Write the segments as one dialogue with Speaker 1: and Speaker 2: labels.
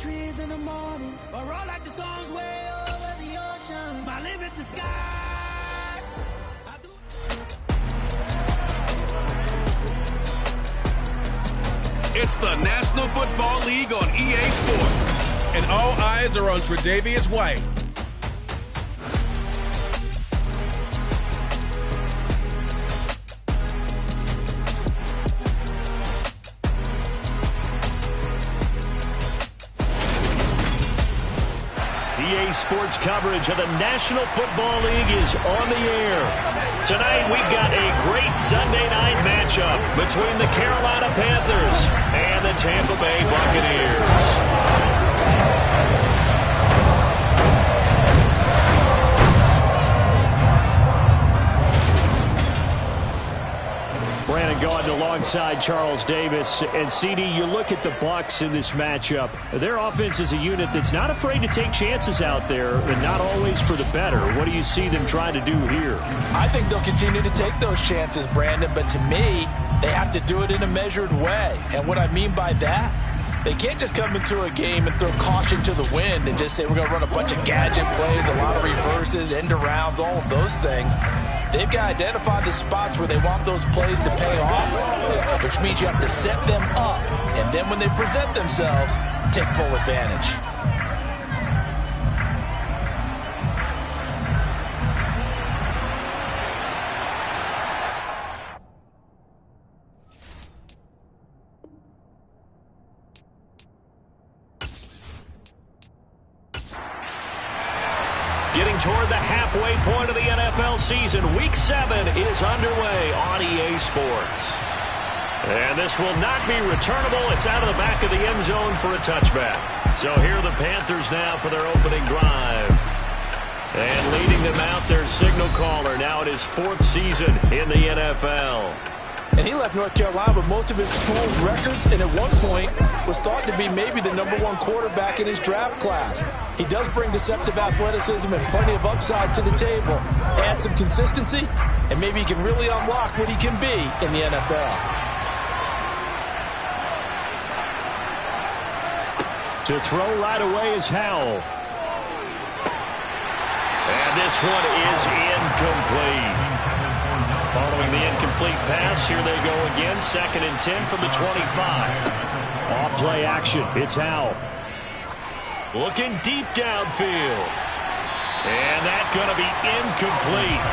Speaker 1: trees in the morning, or roll like the storms way over the ocean. My limit's the sky.
Speaker 2: It's the National Football League on EA Sports, and all eyes are on Tre'Davious White.
Speaker 3: EA Sports coverage of the National Football League is on the air. Tonight we've got a great Sunday night matchup between the Carolina Panthers and the Tampa Bay Buccaneers. Brandon Gaudin alongside Charles Davis. And CD, you look at the Bucs in this matchup. Their offense is a unit that's not afraid to take chances out there, and not always for the better. What do you see them trying to do here?
Speaker 4: I think they'll continue to take those chances, Brandon, but to me, they have to do it in a measured way. And what I mean by that, they can't just come into a game and throw caution to the wind and just say we're going to run a bunch of gadget plays, a lot of reverses, end arounds, all of those things. They've got to identify the spots where they want those plays to pay off, which means you have to set them up, and then when they present themselves, take full advantage.
Speaker 3: Getting toward the halfway point of the NFL season, Week 7 is underway on EA Sports. And this will not be returnable. It's out of the back of the end zone for a touchback. So here are the Panthers now for their opening drive. And leading them out, their signal caller. Now it is 4th season in the NFL.
Speaker 4: And he left North Carolina with most of his school's records, and at one point was thought to be maybe the #1 quarterback in his draft class. He does bring deceptive athleticism and plenty of upside to the table. Add some consistency, and maybe he can really unlock what he can be in the NFL.
Speaker 3: To throw right away is Howell. And this one is incomplete. Following the incomplete pass, here they go again. 2nd and 10 from the 25. Off play action. It's Howell. Looking deep downfield. And that's going to be incomplete.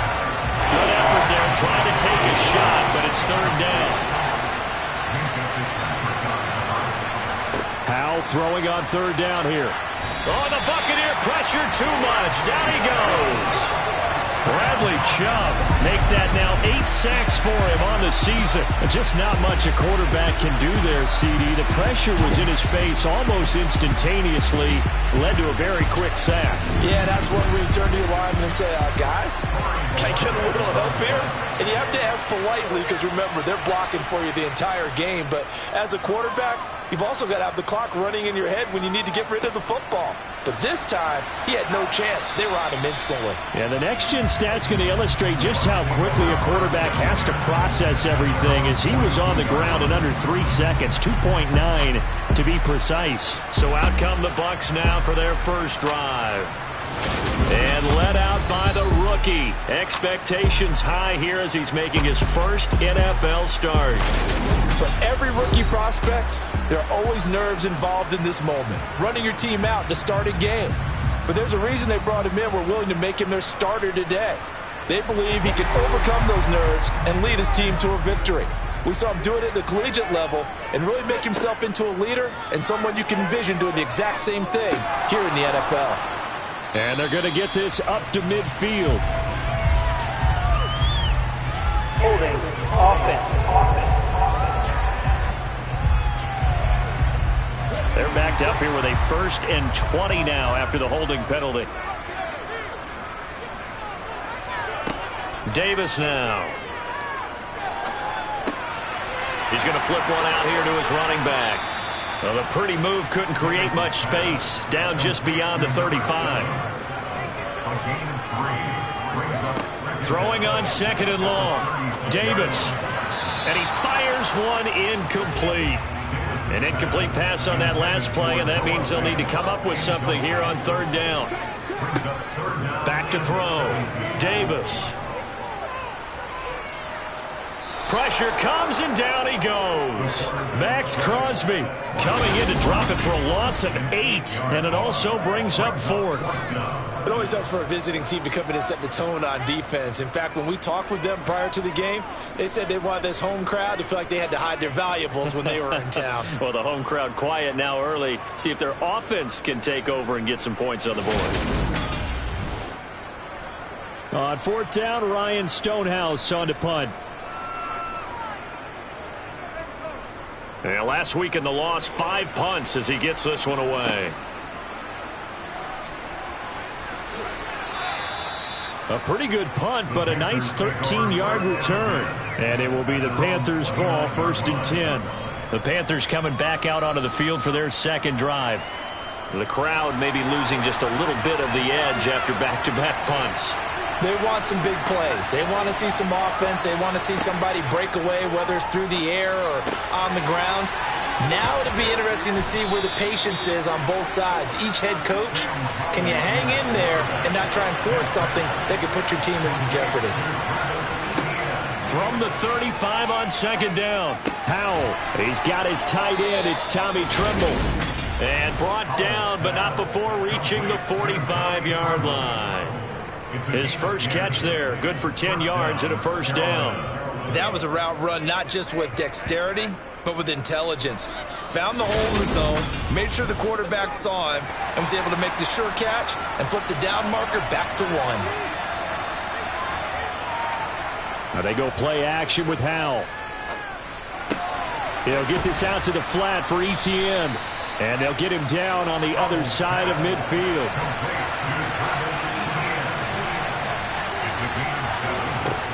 Speaker 3: Good effort there trying to take a shot, but it's 3rd down. Howell throwing on 3rd down here. Oh, the Buccaneer pressure too much. Down he goes. Bradley Chubb make that now 8 sacks for him on the season. Just not much a quarterback can do there, CD. The pressure was in his face almost instantaneously, led to a very quick sack.
Speaker 4: Yeah, that's when we turn to your lineman and say, guys, can I get a little help here? And you have to ask politely because, remember, they're blocking for you the entire game. But as a quarterback, you've also got to have the clock running in your head when you need to get rid of the football. But this time, he had no chance. They were on him instantly.
Speaker 3: Yeah, the next-gen stat's going to illustrate just how quickly a quarterback has to process everything, as he was on the ground in under 3 seconds, 2.9 to be precise. So out come the Bucs now for their first drive. And led out by the rookie. Expectations high here as he's making his first NFL start.
Speaker 4: For every rookie prospect, there are always nerves involved in this moment. Running your team out to start a game. But there's a reason they brought him in. We're willing to make him their starter today. They believe he can overcome those nerves and lead his team to a victory. We saw him do it at the collegiate level and really make himself into a leader and someone you can envision doing the exact same thing here in the NFL.
Speaker 3: And they're going to get this up to midfield.
Speaker 5: Holding offense.
Speaker 3: They're backed up here with a 1st and 20 now after the holding penalty. Davis now. He's going to flip one out here to his running back. Well, the pretty move couldn't create much space. Down just beyond the 35. Throwing on 2nd and long. Davis. And he fires one incomplete. An incomplete pass on that last play, and that means they'll need to come up with something here on third down. Back to throw. Davis. Pressure comes, and down he goes. Max Crosby coming in to drop it for a loss of 8, and it also brings up 4th.
Speaker 4: It always helps for a visiting team to come in and set the tone on defense. In fact, when we talked with them prior to the game, they said they wanted this home crowd to feel like they had to hide their valuables when they were in town.
Speaker 3: Well, the home crowd quiet now early. See if their offense can take over and get some points on the board. On 4th down, Ryan Stonehouse on to punt. And last week in the loss, 5 punts as he gets this one away. A pretty good punt, but a nice 13-yard return. And it will be the Panthers' ball, 1st and 10. The Panthers coming back out onto the field for their second drive. The crowd may be losing just a little bit of the edge after back-to-back punts.
Speaker 4: They want some big plays. They want to see some offense. They want to see somebody break away, whether it's through the air or on the ground. Now it'll be interesting to see where the patience is on both sides. Each head coach, can you hang in there and not try and force something that could put your team in some jeopardy?
Speaker 3: From the 35 on 2nd down, Howell. He's got his tight end. It's Tommy Tremble. And brought down, but not before reaching the 45-yard line. His first catch there, good for 10 yards and a 1st down.
Speaker 4: That was a route run not just with dexterity, but with intelligence. Found the hole in the zone, made sure the quarterback saw him, and was able to make the sure catch and flip the down marker back to 1.
Speaker 3: Now they go play action with Howell. He'll get this out to the flat for Etienne, and they'll get him down on the other side of midfield.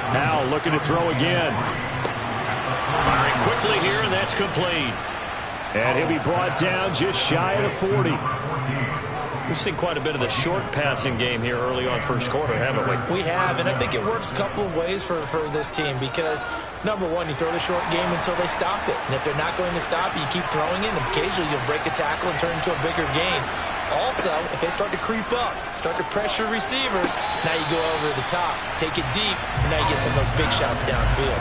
Speaker 3: Howell looking to throw again. Firing quickly here, and that's complete. And he'll be brought down just shy of the 40. We've seen quite a bit of the short passing game here early on first quarter, haven't we?
Speaker 4: We have, and I think it works a couple of ways for this team because, number one, you throw the short game until they stop it. And if they're not going to stop it, you keep throwing it, and occasionally you'll break a tackle and turn it into a bigger game. Also, if they start to creep up, start to pressure receivers, now you go over the top, take it deep, and now you get some of those big shots downfield.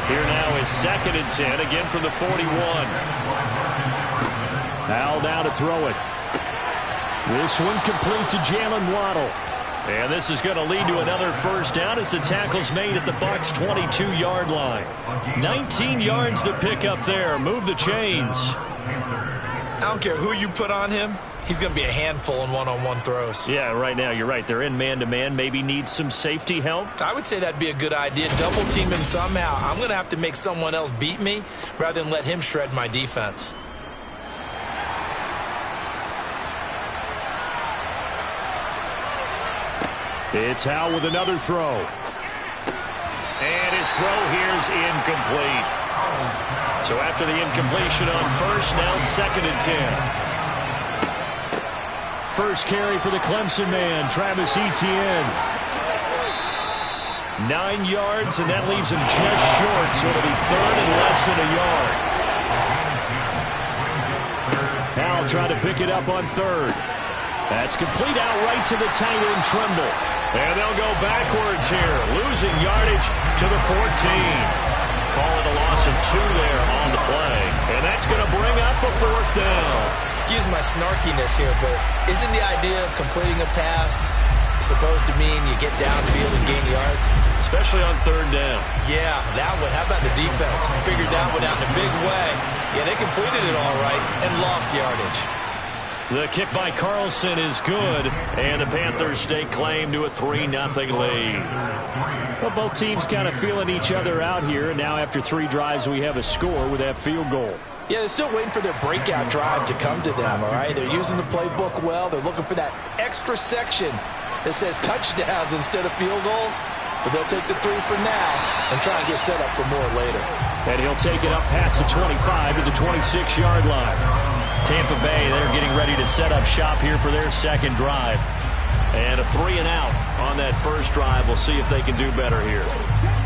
Speaker 3: Here now is 2nd and 10, again from the 41. Howell now to throw it. This one complete to Jalen Waddle. And this is going to lead to another 1st down as the tackle's made at the Bucs' 22-yard line. 19 yards to pick up there. Move the chains.
Speaker 4: I don't care who you put on him. He's going to be a handful in one-on-one throws.
Speaker 3: Yeah, right now you're right. They're in man-to-man. Maybe need some safety help.
Speaker 4: I would say that'd be a good idea. Double team him somehow. I'm going to have to make someone else beat me rather than let him shred my defense.
Speaker 3: It's Howell with another throw. And his throw here's incomplete. So after the incompletion on 1st, now 2nd and 10. First carry for the Clemson man, Travis Etienne. 9 yards, and that leaves him just short, so it'll be 3rd and less than a yard. Howell trying to pick it up on 3rd. That's complete out right to the tight end, Tremble. And they'll go backwards here, losing yardage to the 14. Call it a loss of 2 there on the play. And that's going to bring up a 4th down.
Speaker 4: Excuse my snarkiness here, but isn't the idea of completing a pass supposed to mean you get downfield and gain yards?
Speaker 3: Especially on 3rd down.
Speaker 4: Yeah, that one. How about the defense? Figured that one out in a big way. Yeah, they completed it all right and lost yardage.
Speaker 3: The kick by Carlson is good, and the Panthers stake claim to a 3-0 lead. Well, both teams kind of feeling each other out here, and now after 3 drives, we have a score with that field goal.
Speaker 4: Yeah, they're still waiting for their breakout drive to come to them, all right? They're using the playbook well. They're looking for that extra section that says touchdowns instead of field goals, but they'll take the 3 for now and try and get set up for more later.
Speaker 3: And he'll take it up past the 25 to the 26-yard line. Tampa Bay, they're getting ready to set up shop here for their 2nd drive. And a 3-and-out on that 1st drive. We'll see if they can do better here.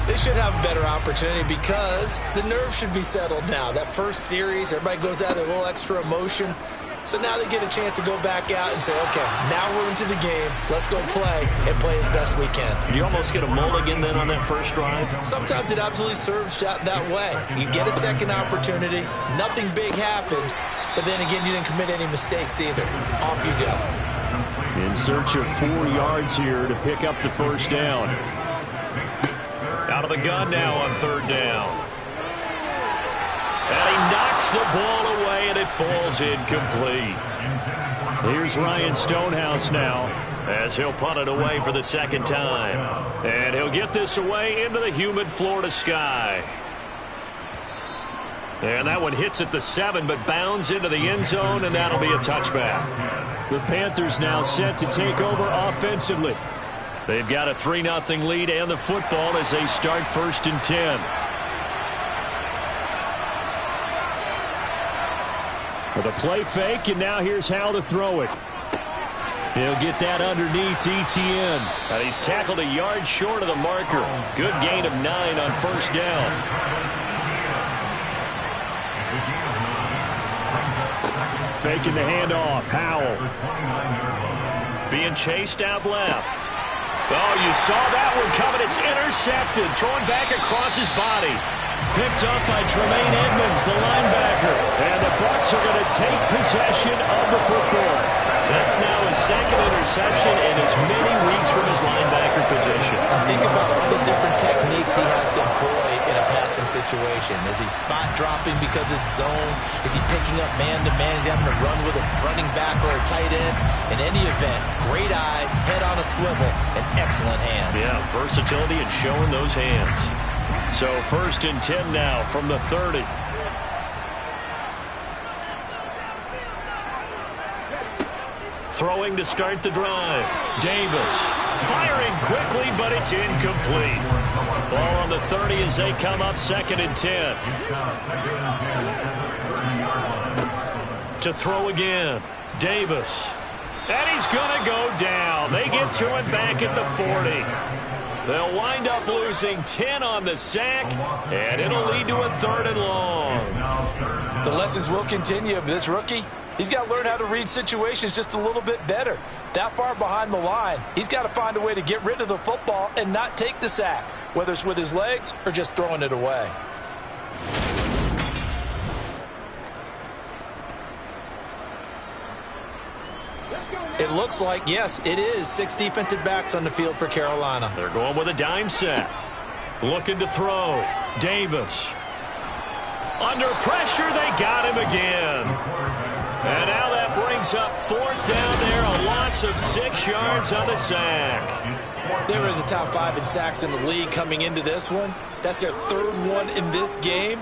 Speaker 4: They should have a better opportunity because the nerves should be settled now. That first series, everybody goes out with a little extra emotion. So now they get a chance to go back out and say, okay, now we're into the game. Let's go play and play as best we can.
Speaker 3: You almost get a mulligan then on that first drive?
Speaker 4: Sometimes it absolutely serves that way. You get a second opportunity. Nothing big happened. But then again, you didn't commit any mistakes either. Off you go.
Speaker 3: In search of 4 yards here to pick up the first down. Out of the gun now on third down. And he knocks the ball away, and it falls incomplete. Here's Ryan Stonehouse now as he'll punt it away for the second time. And he'll get this away into the humid Florida sky. And that one hits at the 7, but bounds into the end zone, and that'll be a touchback. The Panthers now set to take over offensively. They've got a 3-0 lead and the football as they start 1st and 10. With a play fake, and now here's Howell to throw it. He'll get that underneath Etienne. And he's tackled a yard short of the marker. Good gain of 9 on first down. Faking the handoff. Howell. Being chased out left. Oh, you saw that one coming. It's intercepted. Thrown back across his body. Picked up by Tremaine Edmonds, the linebacker. And the Bucs are going to take possession of the football. That's now his second interception in as many weeks from his linebacker position.
Speaker 4: Think about all the different techniques he has to employ in a passing situation. Is he spot dropping because it's zone? Is he picking up man-to-man? Is he having to run with a running back or a tight end? In any event, great eyes, head on a swivel, and excellent hands.
Speaker 3: Yeah, versatility and showing those hands. So 1st and 10 now from the 30. Throwing to start the drive. Davis firing quickly, but it's incomplete. Ball on the 30 as they come up 2nd and 10. To throw again. Davis. And he's going to go down. They get to it back at the 40. They'll wind up losing 10 on the sack, and it'll lead to a 3rd and long.
Speaker 4: The lessons will continue of this rookie. He's got to learn how to read situations just a little bit better. That far behind the line, he's got to find a way to get rid of the football and not take the sack, whether it's with his legs or just throwing it away. It looks like, yes, it is 6 defensive backs on the field for Carolina.
Speaker 3: They're going with a dime set. Looking to throw. Davis. Under pressure, they got him again. And now that brings up 4th down there, a loss of 6 yards on the sack.
Speaker 4: They were in the top 5 in sacks in the league coming into this one. That's their 3rd one in this game.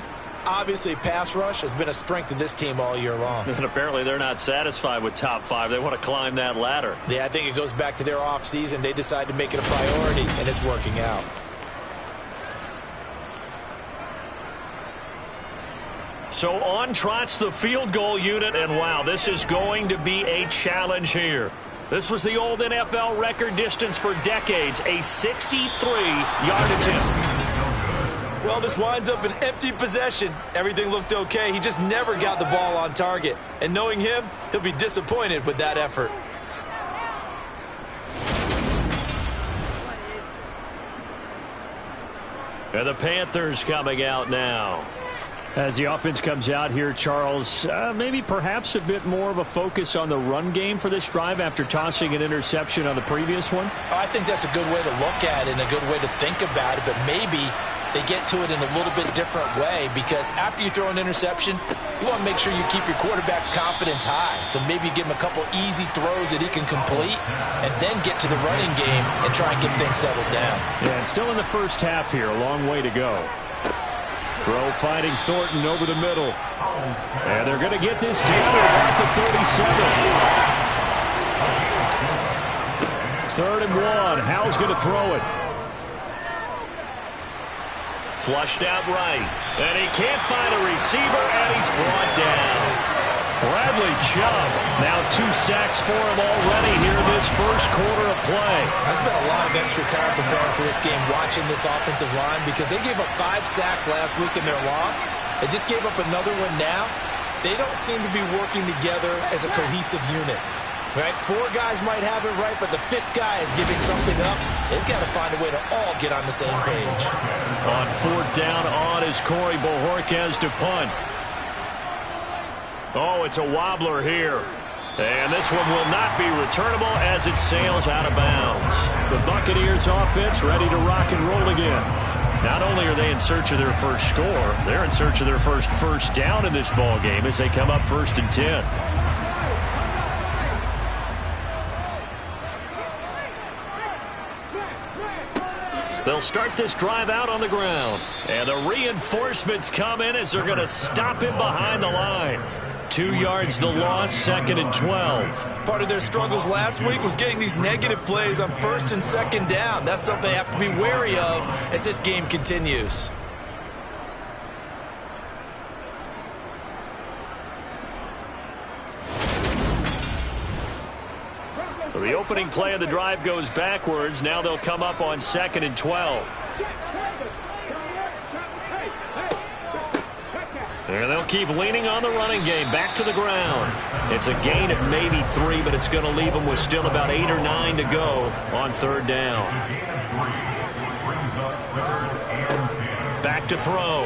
Speaker 4: Obviously, pass rush has been a strength of this team all year long.
Speaker 3: And apparently they're not satisfied with top 5. They want to climb that ladder.
Speaker 4: Yeah, I think it goes back to their offseason. They decided to make it a priority, and it's working out.
Speaker 3: So on trots the field goal unit, and wow, this is going to be a challenge here. This was the old NFL record distance for decades, a 63-yard attempt.
Speaker 4: Well, this winds up an empty possession. Everything looked okay. He just never got the ball on target. And knowing him, he'll be disappointed with that effort.
Speaker 3: And the Panthers coming out now. As the offense comes out here, Charles, maybe perhaps a bit more of a focus on the run game for this drive after tossing an interception on the previous one?
Speaker 4: I think that's a good way to look at it and a good way to think about it, but maybe they get to it in a little bit different way because after you throw an interception, you want to make sure you keep your quarterback's confidence high. So maybe you give him a couple easy throws that he can complete and then get to the running game and try and get things settled down.
Speaker 3: Yeah, and still in the first half here, a long way to go. Throw finding Thornton over the middle. And they're going to get this down at the 37. 3rd and 1. Howell's going to throw it. Flushed out right. And he can't find a receiver, and he's brought down. Bradley Chubb, now 2 sacks for him already here this first quarter of play.
Speaker 4: I spent a lot of extra time preparing for this game watching this offensive line because they gave up 5 sacks last week in their loss. They just gave up another one now. They don't seem to be working together as a cohesive unit. Right? 4 guys might have it right, but the 5th guy is giving something up. They've got to find a way to all get on the same page.
Speaker 3: On 4th down on is Corey Bojorquez to punt. Oh, it's a wobbler here. And this one will not be returnable as it sails out of bounds. The Buccaneers offense ready to rock and roll again. Not only are they in search of their first score, they're in search of their first down in this ball game as they come up 1st and 10. They'll start this drive out on the ground. And the reinforcements come in as they're going to stop him behind the line. 2 yards the loss, 2nd and 12.
Speaker 4: Part of their struggles last week was getting these negative plays on 1st and 2nd down. That's something they have to be wary of as this game continues.
Speaker 3: So the opening play of the drive goes backwards. Now they'll come up on 2nd and 12. And they'll keep leaning on the running game. Back to the ground. It's a gain of maybe 3, but it's going to leave them with still about 8 or 9 to go on 3rd down. Back to throw.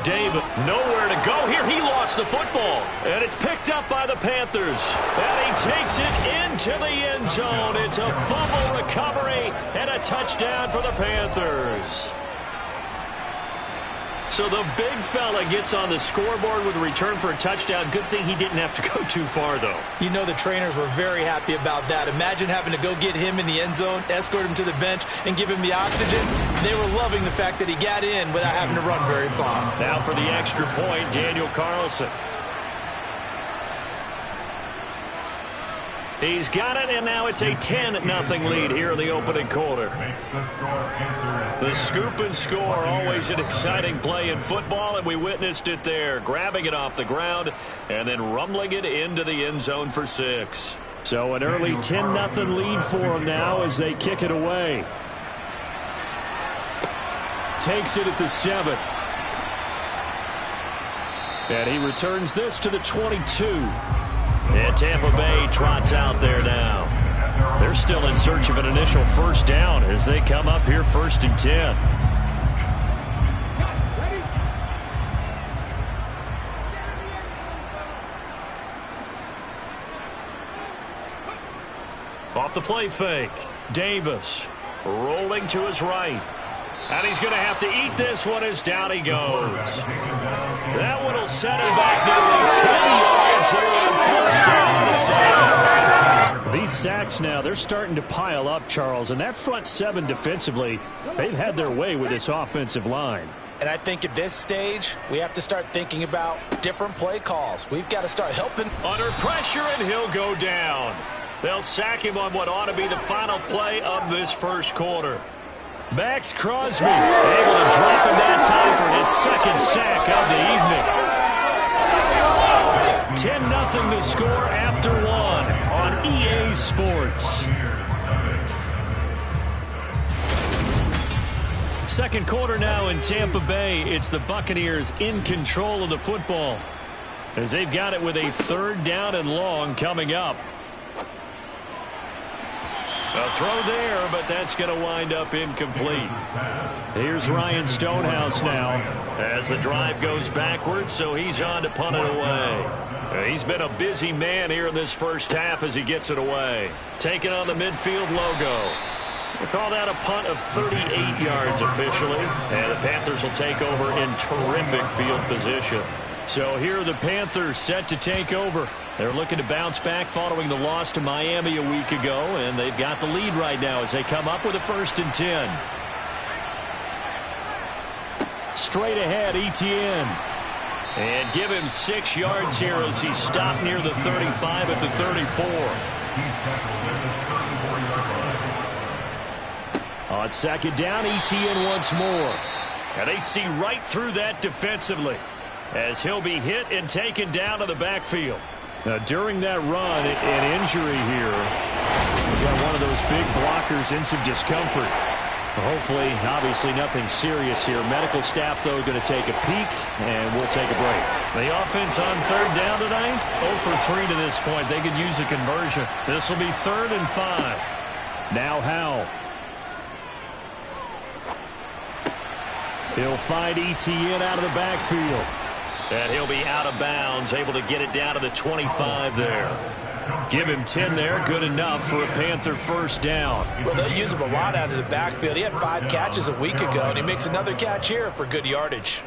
Speaker 3: Davis, nowhere to go here. He lost the football. And it's picked up by the Panthers. And he takes it into the end zone. It's a fumble recovery and a touchdown for the Panthers. So the big fella gets on the scoreboard with a return for a touchdown. Good thing he didn't have to go too far, though.
Speaker 4: You know the trainers were very happy about that. Imagine having to go get him in the end zone, escort him to the bench, and give him the oxygen. They were loving the fact that he got in without having to run very far.
Speaker 3: Now for the extra point, Daniel Carlson. He's got it, and now it's a 10-0 lead here in the opening quarter. The scoop and score, always an exciting play in football, and we witnessed it there, grabbing it off the ground and then rumbling it into the end zone for 6. So an early 10-0 lead for them now as they kick it away. Takes it at the 7. And he returns this to the 22. And Tampa Bay trots out there now. They're still in search of an initial first down as they come up here 1st and 10. Off the play fake. Davis rolling to his right. And he's going to have to eat this one as down he goes. That one will set him back nearly 10 yards here on 1st down. These sacks now, they're starting to pile up, Charles. And that front 7 defensively, they've had their way with this offensive line.
Speaker 4: And I think at this stage, we have to start thinking about different play calls. We've got to start helping.
Speaker 3: Under pressure, and he'll go down. They'll sack him on what ought to be the final play of this first quarter. Max Crosby able to drop him that time for his 2nd sack of the evening. 10-0 to score after 1 on EA Sports. Second quarter now in Tampa Bay. It's the Buccaneers in control of the football as they've got it with a 3rd down and long coming up. A throw there, but that's going to wind up incomplete. Here's Ryan Stonehouse now as the drive goes backwards, so he's on to punt it away. He's been a busy man here in this first half as he gets it away. Taking on the midfield logo. We'll call that a punt of 38 yards officially, and the Panthers will take over in terrific field position. So here are the Panthers set to take over. They're looking to bounce back following the loss to Miami a week ago, and they've got the lead right now as they come up with a 1st and 10. Straight ahead, Etienne. And give him 6 yards here as he's stopped near the 35 at the 34. On 2nd down, Etienne once more. And they see right through that defensively as he'll be hit and taken down to the backfield. Now, during that run, an injury here. We've got one of those big blockers in some discomfort. Hopefully, obviously nothing serious here. Medical staff, though, going to take a peek, and we'll take a break.
Speaker 6: The offense on third down tonight, 0 for 3 to this point. They could use a conversion. This will be 3rd and 5.
Speaker 3: Now Howell. He'll find Etienne out of the backfield.
Speaker 6: And he'll be out of bounds, able to get it down to the 25 there. Give him 10 there, good enough for a Panther first down.
Speaker 4: Well, they use him a lot out of the backfield. He had 5 catches a week ago, and he makes another catch here for good yardage.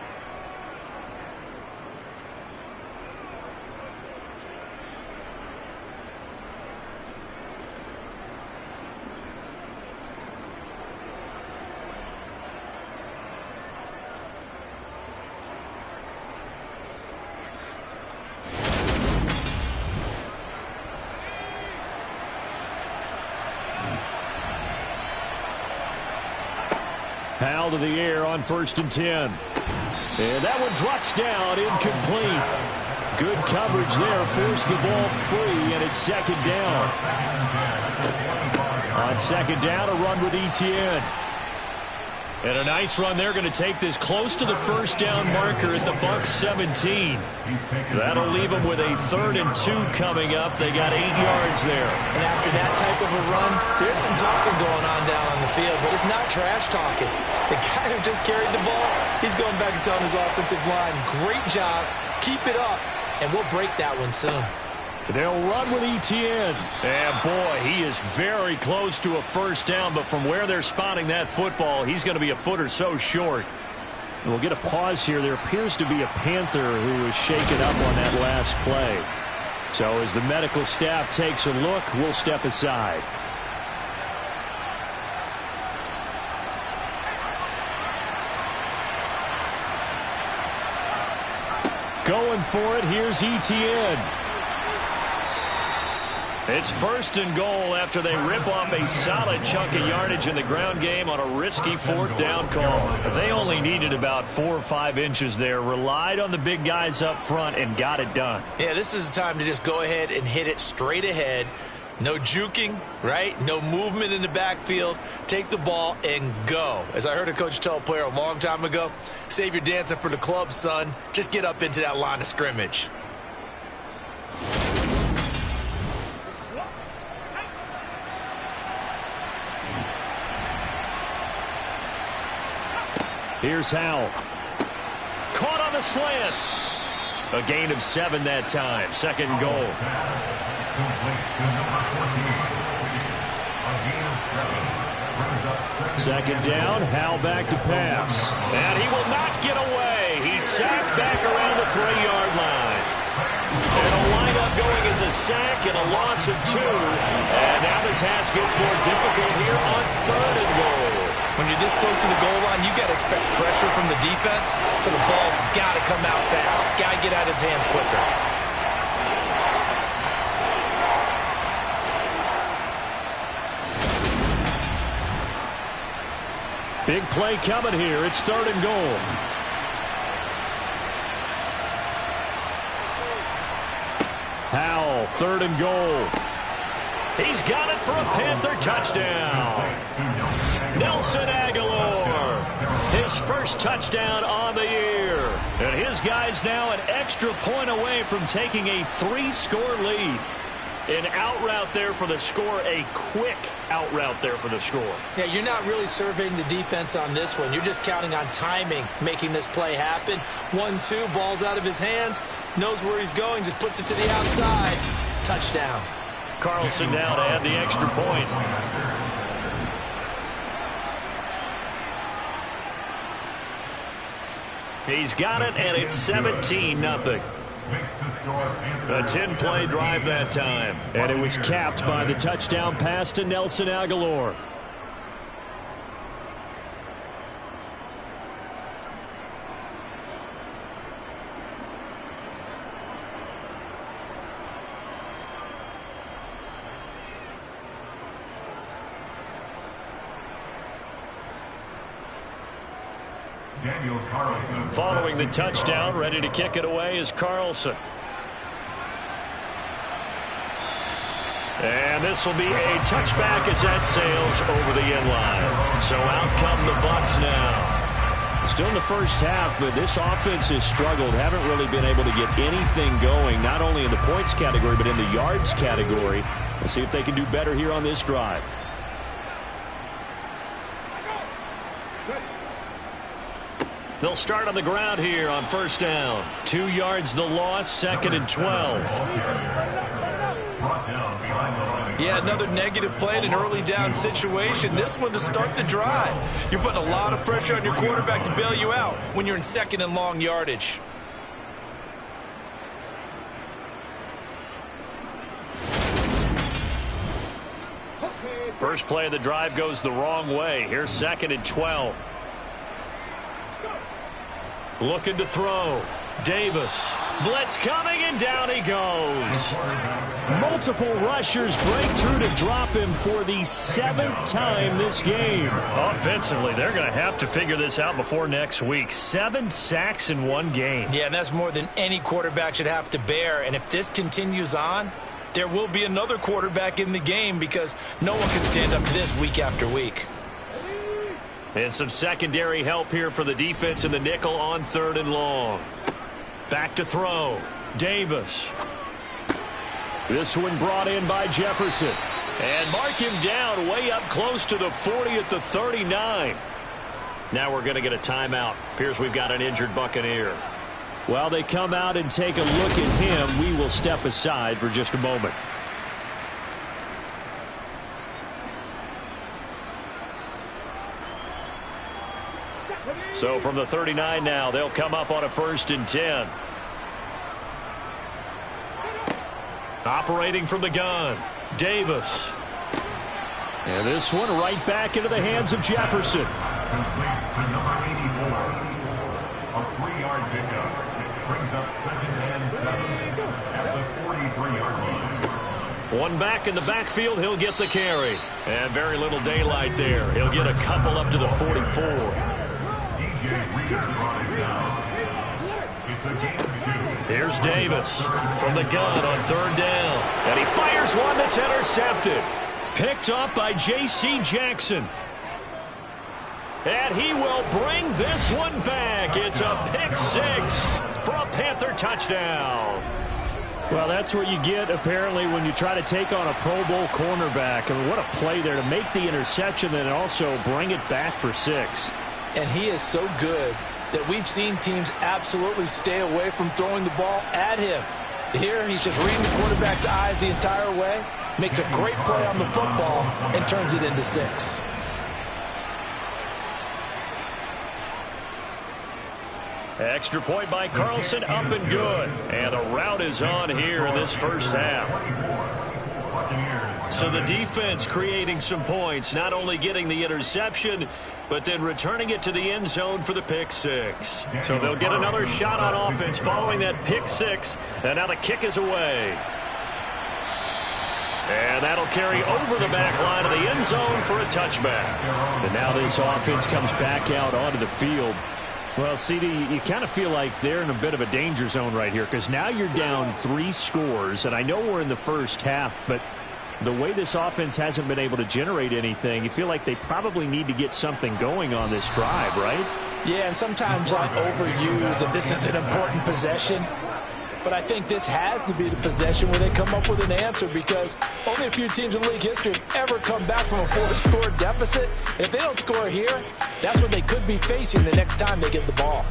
Speaker 3: Howell to the air on 1st and 10. And that one drops down, incomplete. Good coverage there, forced the ball free, and it's 2nd down. On 2nd down, a run with Etienne.
Speaker 6: And a nice run there, going to take this close to the first down marker at the Bucs 17. That'll leave them with a 3rd and 2 coming up. They got 8 yards there.
Speaker 4: And after that type of a run, there's some talking going on down on the field, but it's not trash talking. The guy who just carried the ball, he's going back and telling his offensive line, great job, keep it up, and we'll break that one soon.
Speaker 3: They'll run with Etienne.
Speaker 6: And, boy, he is very close to a first down, but from where they're spotting that football, he's going to be a foot or so short.
Speaker 3: We'll get a pause here. There appears to be a Panther who was shaken up on that last play. So as the medical staff takes a look, we'll step aside. Going for it, here's Etienne.
Speaker 6: It's 1st and goal after they rip off a solid chunk of yardage in the ground game on a risky 4th down call. They only needed about 4 or 5 inches there, relied on the big guys up front, and got it done.
Speaker 4: Yeah, this is the time to just go ahead and hit it straight ahead. No juking, right? No movement in the backfield. Take the ball and go. As I heard a coach tell a player a long time ago, save your dancing for the club, son. Just get up into that line of scrimmage.
Speaker 3: Here's Howell.
Speaker 6: Caught on the slant. A gain of 7 that time. 2nd and goal.
Speaker 3: Second down, Howell back to pass.
Speaker 6: And he will not get away. He's sacked back around the 3-yard line. And a windup going as a sack and a loss of 2. And now the task gets more difficult here on 3rd and goal.
Speaker 4: When you're this close to the goal line, you've got to expect pressure from the defense, so the ball's got to come out fast. Got to get out of his hands quicker.
Speaker 3: Big play coming here. It's 3rd and goal. Howell, 3rd and goal.
Speaker 6: He's got it for a Panther touchdown. Nelson Agholor, his first touchdown on the year. And his guy's now an extra point away from taking a 3-score lead. An out route there for the score, a quick out route there for the score.
Speaker 4: Yeah, you're not really surveying the defense on this one. You're just counting on timing, making this play happen. 1-2, ball's out of his hands, knows where he's going, just puts it to the outside. Touchdown.
Speaker 6: Carlson now to add the extra point. He's got it, and it's 17-0. A 10-play drive that time.
Speaker 3: And it was capped by the touchdown pass to Nelson Agholor.
Speaker 6: Following the touchdown, ready to kick it away is Carlson. And this will be a touchback as that sails over the end line. So out come the Bucs now.
Speaker 3: Still in the first half, but this offense has struggled. Haven't really been able to get anything going, not only in the points category, but in the yards category. We'll see if they can do better here on this drive.
Speaker 6: They'll start on the ground here on first down. 2 yards the loss, 2nd and 12.
Speaker 4: Yeah, another negative play in an early down situation. This one to start the drive. You're putting a lot of pressure on your quarterback to bail you out when you're in 2nd and long yardage.
Speaker 6: First play of the drive goes the wrong way. Here's 2nd and 12. Looking to throw. Davis. Blitz coming, and down he goes.
Speaker 3: Multiple rushers break through to drop him for the 7th time this game.
Speaker 6: Offensively, they're going to have to figure this out before next week. 7 sacks in one game.
Speaker 4: Yeah, and that's more than any quarterback should have to bear. And if this continues on, there will be another quarterback in the game because no one can stand up to this week after week.
Speaker 6: And some secondary help here for the defense in the nickel on 3rd and long. Back to throw. Davis.
Speaker 3: This one brought in by Jefferson.
Speaker 6: And mark him down way up close to the 40 at the 39. Now we're going to get a timeout. Appears we've got an injured Buccaneer.
Speaker 3: While they come out and take a look at him, we will step aside for just a moment.
Speaker 6: So from the 39 now, they'll come up on a 1st and 10. Operating from the gun, Davis.
Speaker 3: And this one right back into the hands of Jefferson.
Speaker 7: Complete to number 84. A 3-yard pickup. Brings up 2nd and 7 at the 43-yard line.
Speaker 6: One back in the backfield, he'll get the carry. And very little daylight there. He'll get a couple up to the 44. Here's Davis from the gun on 3rd down. And he fires one that's intercepted. Picked up by J.C. Jackson. And he will bring this one back. It's a pick 6 for a Panther touchdown.
Speaker 3: Well, that's what you get, apparently, when you try to take on a Pro Bowl cornerback. I mean, what a play there to make the interception and also bring it back for 6.
Speaker 4: And he is so good that we've seen teams absolutely stay away from throwing the ball at him. Here, he's just reading the quarterback's eyes the entire way, makes a great play on the football, and turns it into 6.
Speaker 6: Extra point by Carlson, up and good. And the route is on here in this first half. So the defense creating some points, not only getting the interception, but then returning it to the end zone for the pick 6. So they'll get another shot on offense following that pick 6, and now the kick is away. And that'll carry over the back line of the end zone for a touchback.
Speaker 3: And now this offense comes back out onto the field. Well, CD, you kind of feel like they're in a bit of a danger zone right here because now you're down 3 scores, and I know we're in the first half, but the way this offense hasn't been able to generate anything, you feel like they probably need to get something going on this drive, right?
Speaker 4: Yeah, and sometimes I overuse that this is an important possession. But I think this has to be the possession where they come up with an answer because only a few teams in league history have ever come back from a 4-score deficit. If they don't score here, that's what they could be facing the next time they get the ball.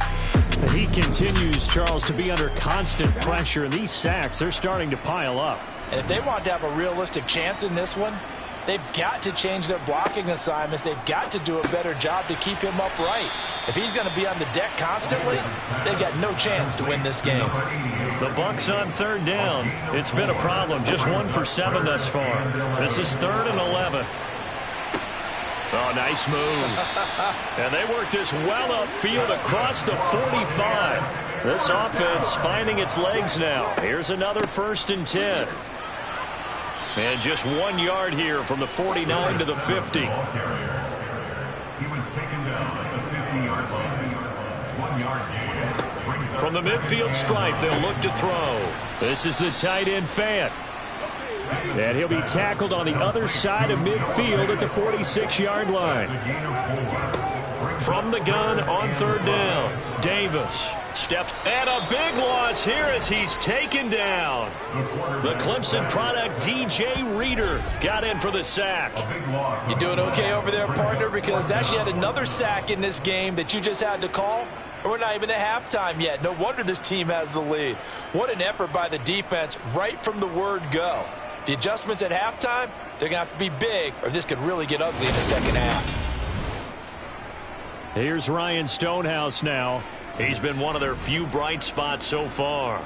Speaker 3: He continues, Charles, to be under constant pressure, and these sacks, they're starting to pile up.
Speaker 4: And if they want to have a realistic chance in this one, they've got to change their blocking assignments. They've got to do a better job to keep him upright. If he's going to be on the deck constantly, they've got no chance to win this game.
Speaker 6: The Bucs on 3rd down. It's been a problem. Just 1 for 7 thus far. This is 3rd and 11. Oh, nice move. And they work this well upfield across the 45. This offense finding its legs now. Here's another 1st and 10. And just 1 yard here from the 49 to the 50.
Speaker 7: He was taken down at the 50-yard line. 1 yard gain.
Speaker 6: From the midfield stripe, they'll look to throw.
Speaker 3: This is the tight end Fant. And he'll be tackled on the other side of midfield at the 46-yard line.
Speaker 6: From the gun on third down, Davis steps, and a big loss here as he's taken down. The Clemson product, DJ Reader, got in for the sack.
Speaker 4: You doing okay over there, partner? Because that's yet another sack in this game that you just had to call. We're not even at halftime yet. No wonder this team has the lead. What an effort by the defense right from the word go. The adjustments at halftime, they're going to have to be big, or this could really get ugly in the second half.
Speaker 3: Here's Ryan Stonehouse now.
Speaker 6: He's been one of their few bright spots so far.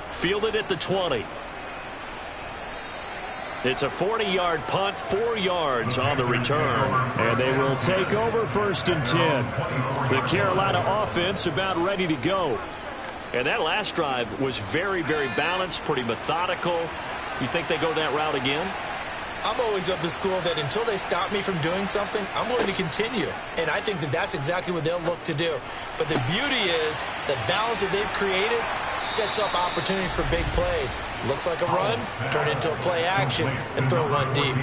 Speaker 6: Fielded at the 20. It's a 40-yard punt, 4 yards on the return.
Speaker 3: And they will take over 1st and 10.
Speaker 6: The Carolina offense about ready to go. And that last drive was very, very balanced, pretty methodical. You think they go that route again?
Speaker 4: I'm always of the school that until they stop me from doing something, I'm going to continue. And I think that that's exactly what they'll look to do. But the beauty is the balance that they've created sets up opportunities for big plays. Looks like a run, turn it into a play action, and throw one deep.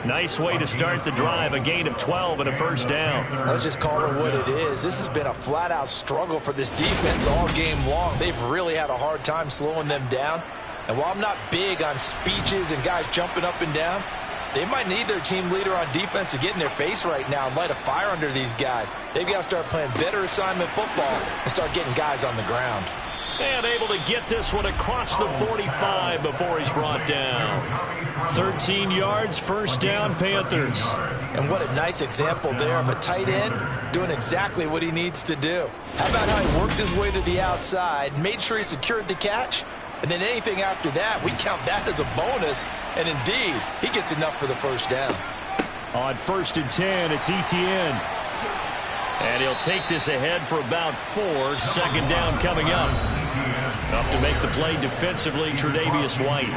Speaker 6: Nice way to start the drive, a gain of 12 and a first down.
Speaker 4: Let's just call it what it is. This has been a flat-out struggle for this defense all game long. They've really had a hard time slowing them down. And while I'm not big on speeches and guys jumping up and down, they might need their team leader on defense to get in their face right now and light a fire under these guys. They've got to start playing better assignment football and start getting guys on the ground.
Speaker 6: And able to get this one across the 45 before he's brought down. 13 yards, first down, Panthers.
Speaker 4: And what a nice example there of a tight end doing exactly what he needs to do. How about how he worked his way to the outside, made sure he secured the catch, and then anything after that, we count that as a bonus. And indeed, he gets enough for the first down.
Speaker 3: On 1st and 10, it's Etienne.
Speaker 6: And he'll take this ahead for about 4. Second down coming up. Up to make the play defensively, Tre'Davious White.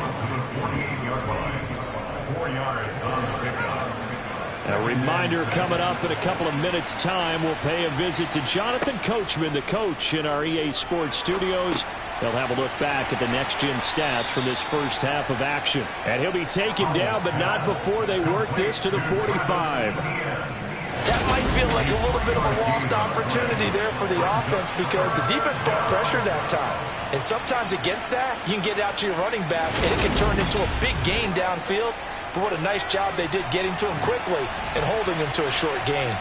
Speaker 3: A reminder coming up in a couple of minutes' time. We'll pay a visit to Jonathan Coachman, the coach in our EA Sports studios. They'll have a look back at the next-gen stats from this first half of action. And he'll be taken down, but not before they work this to the 45.
Speaker 4: That might feel like a little bit of a lost opportunity there for the offense because the defense brought pressure that time. And sometimes against that, you can get out to your running back, and it can turn into a big gain downfield. But what a nice job they did getting to him quickly and holding him to a short gain.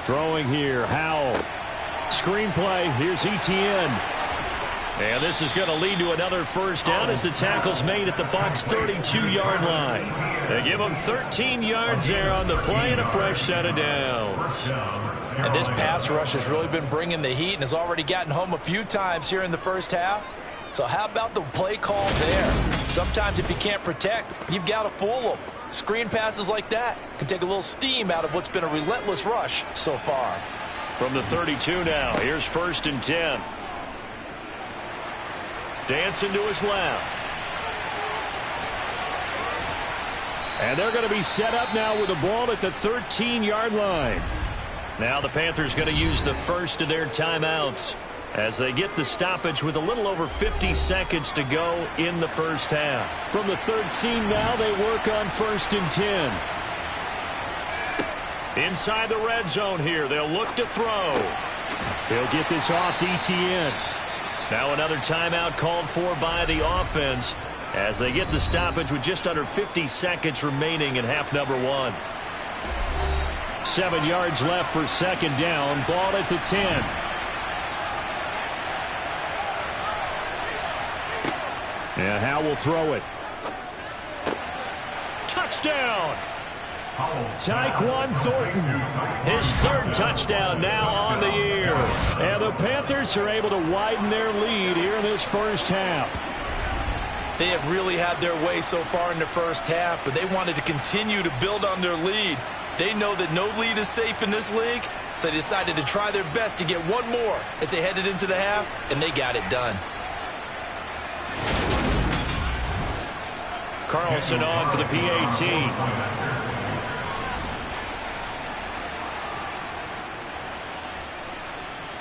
Speaker 3: Throwing here, Howell. Screenplay, here's Etienne.
Speaker 6: And this is going to lead to another first down as the tackle's made at the Bucs' 32-yard line. They give them 13 yards there on the play and a fresh set of downs.
Speaker 4: And this pass rush has really been bringing the heat and has already gotten home a few times here in the first half. So how about the play call there? Sometimes if you can't protect, you've got to fool them. Screen passes like that can take a little steam out of what's been a relentless rush so far.
Speaker 6: From the 32 now, here's 1st and 10. Dancing to his left.
Speaker 3: And they're going to be set up now with the ball at the 13-yard line.
Speaker 6: Now the Panthers going to use the first of their timeouts as they get the stoppage with a little over 50 seconds to go in the first half.
Speaker 3: From the 13 now, they work on 1st and 10.
Speaker 6: Inside the red zone here, they'll look to throw.
Speaker 3: He'll get this off to Etienne.
Speaker 6: Now another timeout called for by the offense as they get the stoppage with just under 50 seconds remaining in half number 1.
Speaker 3: 7 yards left for second down. Ball at the 10. And Howell will throw it.
Speaker 6: Touchdown!
Speaker 3: Tyquan Thornton.
Speaker 6: His 3rd touchdown now on the year.
Speaker 3: And the Panthers are able to widen their lead here in this first half.
Speaker 4: They have really had their way so far in the first half, but they wanted to continue to build on their lead. They know that no lead is safe in this league, so they decided to try their best to get one more as they headed into the half, and they got it done.
Speaker 6: Carlson on for the PAT.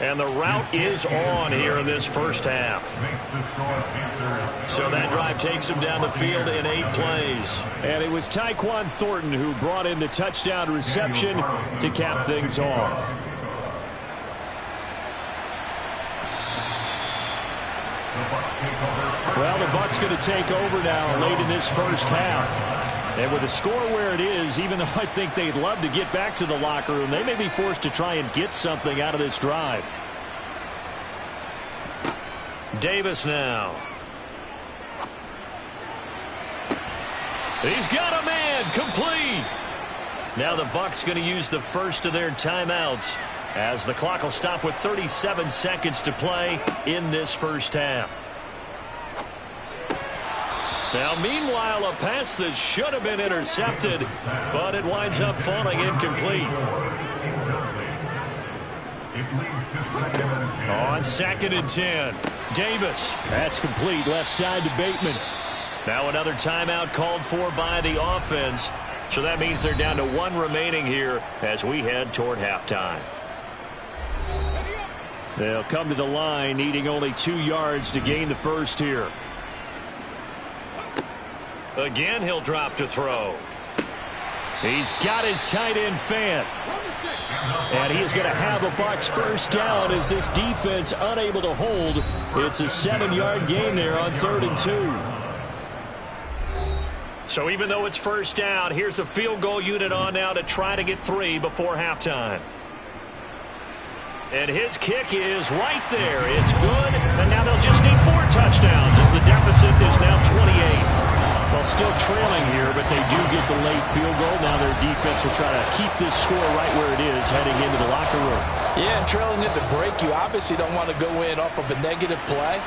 Speaker 6: And the route is on here in this first half. So that drive takes him down the field in 8 plays.
Speaker 3: And it was Tyquan Thornton who brought in the touchdown reception to cap things off. Well, the Bucs going to take over now late in this first half. And with the score where it is, even though I think they'd love to get back to the locker room, they may be forced to try and get something out of this drive.
Speaker 6: Davis now. He's got a man, complete. Now the Bucs going to use the first of their timeouts as the clock will stop with 37 seconds to play in this first half. Now, meanwhile, a pass that should have been intercepted, but it winds up falling incomplete. On 2nd and 10, Davis.
Speaker 3: That's complete, left side to Bateman.
Speaker 6: Now another timeout called for by the offense. So that means they're down to 1 remaining here as we head toward halftime.
Speaker 3: They'll come to the line, needing only 2 yards to gain the first here.
Speaker 6: Again, he'll drop to throw.
Speaker 3: He's got his tight end fan. And he is going to have a Bucs first down as this defense unable to hold. It's a 7-yard gain there on 3rd and 2.
Speaker 6: So even though it's first down, here's the field goal unit on now to try to get 3 before halftime. And his kick is right there. It's good. And now they'll just need 4 touchdowns as the deficit is now 28.
Speaker 3: Well, still trailing here, but they do get the late field goal. Now their defense will try to keep this score right where it is heading into the locker room.
Speaker 4: Yeah, and trailing at the break, you obviously don't want to go in off of a negative play.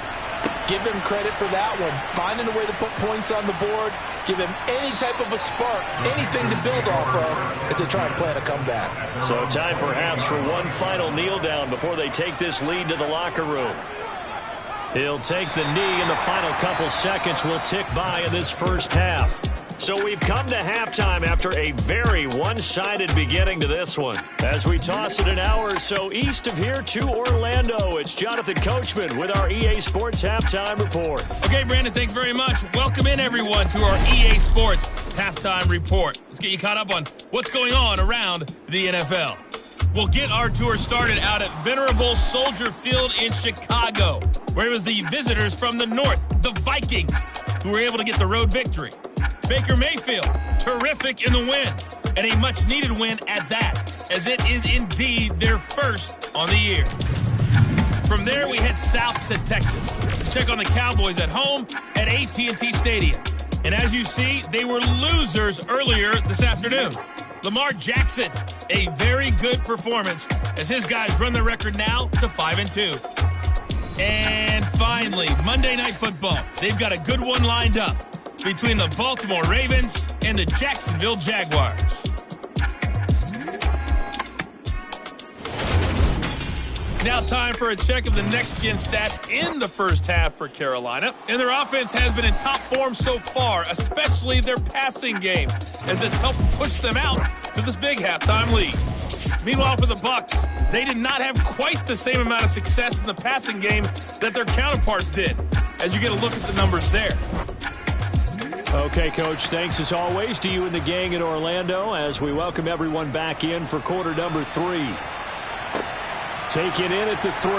Speaker 4: Give them credit for that one. Finding a way to put points on the board. Give them any type of a spark, anything to build off of as they try and plan a comeback.
Speaker 6: So time perhaps for one final kneel down before they take this lead to the locker room. He'll take the knee, and the final couple seconds will tick by in this first half. So we've come to halftime after a very one-sided beginning to this one. As we toss it an hour or so east of here to Orlando, it's Jonathan Coachman with our EA Sports Halftime Report.
Speaker 2: Okay, Brandon, thanks very much. Welcome in, everyone, to our EA Sports Halftime Report. Let's get you caught up on what's going on around the NFL. We'll get our tour started out at Venerable Soldier Field in Chicago, where it was the visitors from the north, the Vikings, who were able to get the road victory. Baker Mayfield, terrific in the win, and a much-needed win at that, as it is indeed their first on the year. From there, we head south to Texas. Check on the Cowboys at home at AT&T Stadium. And as you see, they were losers earlier this afternoon. Lamar Jackson, a very good performance as his guys run the record now to 5-2. And finally, Monday Night Football. They've got a good one lined up between the Baltimore Ravens and the Jacksonville Jaguars. Now time for a check of the next-gen stats in the first half for Carolina. And their offense has been in top form so far, especially their passing game, as it's helped push them out to this big halftime lead. Meanwhile, for the Bucs, they did not have quite the same amount of success in the passing game that their counterparts did, as you get a look at the numbers there.
Speaker 3: Okay, Coach, thanks as always to you and the gang in Orlando as we welcome everyone back in for quarter number 3. Taken in at the 3.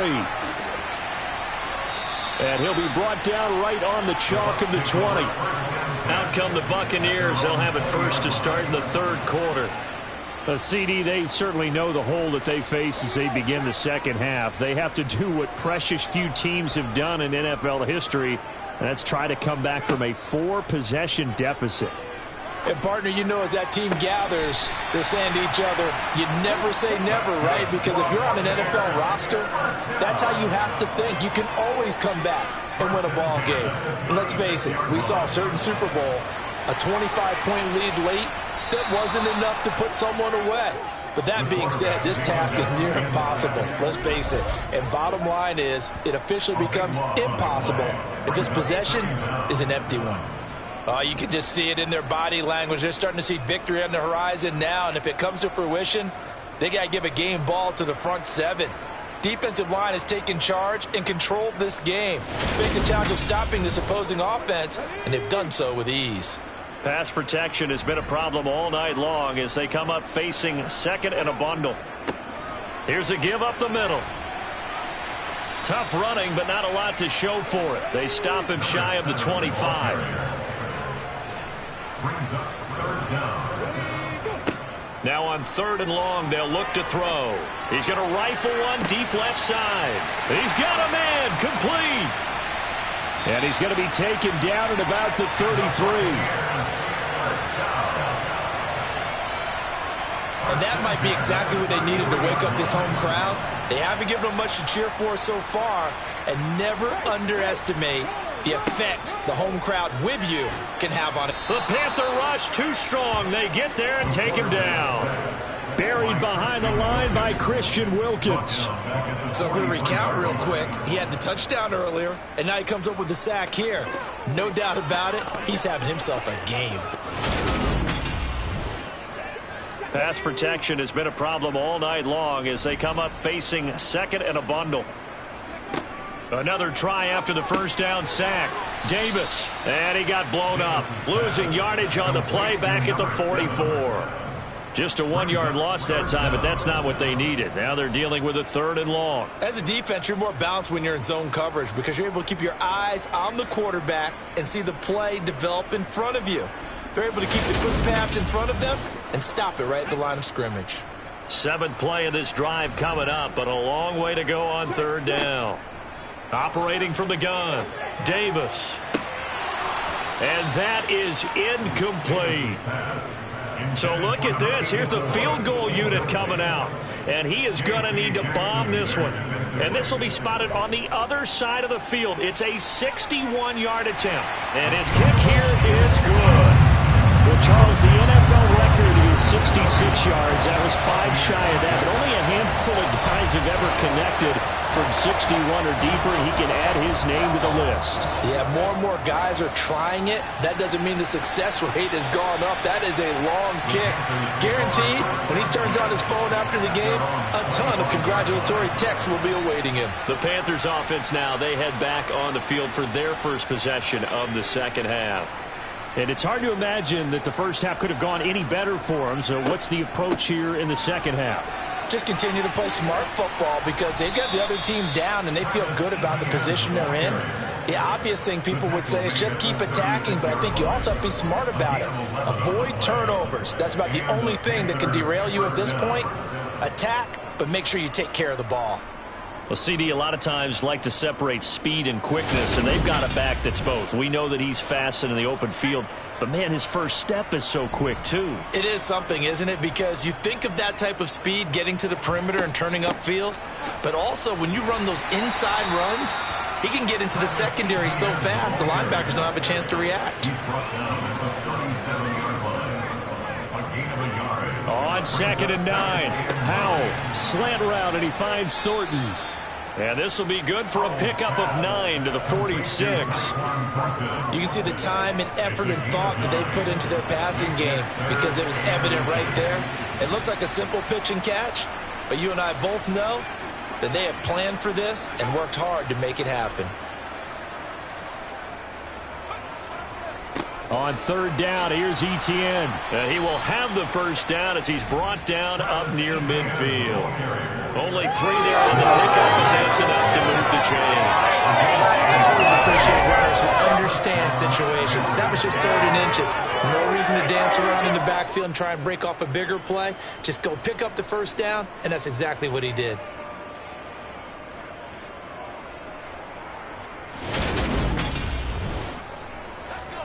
Speaker 3: And he'll be brought down right on the chalk of the 20.
Speaker 6: Out come the Buccaneers. They'll have it first to start in the 3rd quarter.
Speaker 3: CD, they certainly know the hole that they face as they begin the second half. They have to do what precious few teams have done in NFL history, and that's try to come back from a 4-possession deficit.
Speaker 4: And, partner, you know, as that team gathers, they're saying to each other, you never say never, right? Because if you're on an NFL roster, that's how you have to think. You can always come back and win a ball game. And let's face it, we saw a certain Super Bowl, a 25-point lead late, that wasn't enough to put someone away. But that being said, this task is near impossible. Let's face it. And bottom line is, it officially becomes impossible if this possession is an empty one. You can just see it in their body language. They're starting to see victory on the horizon now, and if it comes to fruition, they got to give a game ball to the front 7. Defensive line has taken charge and controlled this game. Face a challenge of stopping this opposing offense, and they've done so with ease.
Speaker 3: Pass protection has been a problem all night long as they come up facing second and a bundle. Here's a give up the middle. Tough running, but not a lot to show for it. They stop him shy of the 25.
Speaker 7: Brings up third down.
Speaker 3: Now on 3rd and long, they'll look to throw. He's going to rifle one deep left side. He's got a man complete. And he's going to be taken down at about the 33.
Speaker 4: And that might be exactly what they needed to wake up this home crowd. They haven't given them much to cheer for so far, and never underestimate the effect the home crowd with you can have on it.
Speaker 3: The Panther rush too strong. They get there and take him down. Buried behind the line by Christian Wilkins.
Speaker 4: So if we recount real quick, he had the touchdown earlier, and now he comes up with the sack here. No doubt about it, he's having himself a game.
Speaker 3: Pass protection has been a problem all night long as they come up facing second and a bundle. Another try after the first down sack. Davis, and he got blown up. Losing yardage on the play back at the 44. Just a 1-yard loss that time, but that's not what they needed. Now they're dealing with a 3rd and long.
Speaker 4: As a defense, you're more balanced when you're in zone coverage because you're able to keep your eyes on the quarterback and see the play develop in front of you. They're able to keep the quick pass in front of them and stop it right at the line of scrimmage.
Speaker 3: 7th play of this drive coming up, but a long way to go on 3rd down. Operating from the gun, Davis. And that is incomplete. So look at this. Here's the field goal unit coming out. And he is going to need to bomb this one. And this will be spotted on the other side of the field. It's a 61-yard attempt. And his kick here is good. Well, Charles, the NFL record is 66 yards. That was 5 shy of that. But only a handful of guys have ever connected from 61 or deeper, and he can add his name to the list.
Speaker 4: Yeah, more and more guys are trying it. That doesn't mean the success rate has gone up. That is a long kick. Guaranteed, when he turns on his phone after the game, a ton of congratulatory texts will be awaiting him.
Speaker 3: The Panthers offense now, they head back on the field for their first possession of the second half. And it's hard to imagine that the first half could have gone any better for them. So what's the approach here in the second half?
Speaker 4: Just continue to play smart football because they got the other team down and they feel good about the position they're in. The obvious thing people would say is just keep attacking, but I think you also have to be smart about it. Avoid turnovers. That's about the only thing that can derail you at this point. Attack, but make sure you take care of the ball.
Speaker 3: Well, CD, a lot of times like to separate speed and quickness, and they've got a back that's both. We know that he's fast in the open field, but, man, his first step is so quick, too.
Speaker 4: It is something, isn't it? Because you think of that type of speed getting to the perimeter and turning upfield, but also when you run those inside runs, he can get into the secondary so fast the linebackers don't have a chance to react.
Speaker 3: On 2nd and 9, Howell, slant route, and he finds Thornton. And this will be good for a pickup of 9 to the 46.
Speaker 4: You can see the time and effort and thought that they put into their passing game because it was evident right there. It looks like a simple pitch and catch, but you and I both know that they have planned for this and worked hard to make it happen.
Speaker 3: On 3rd down, here's Etienne. He will have the first down as he's brought down up near midfield. Only 3 there on the pickup, and that's enough to move the chains.
Speaker 4: I always appreciate runners who understand situations. That was just 3rd and inches. No reason to dance around in the backfield and try and break off a bigger play. Just go pick up the first down, and that's exactly what he did.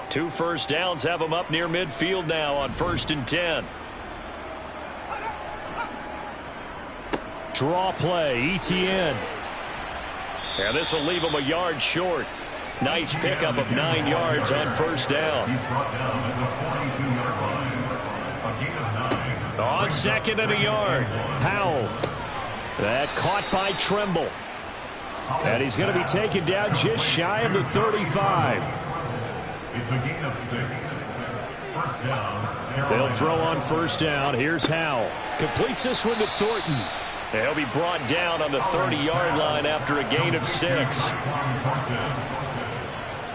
Speaker 3: Two first downs have him up near midfield now on 1st and 10. Draw play, Etienne. And this will leave him a yard short. Nice pickup of 9 yards on 1st down. On 2nd and a yard, Howell. That caught by Tremble. And he's going to be taken down just shy of the 35.
Speaker 7: It's a gain of 6. First down.
Speaker 3: They'll throw on 1st down. Here's Howell. Completes this one to Thornton. He'll be brought down on the 30-yard line after a gain of 6.
Speaker 7: A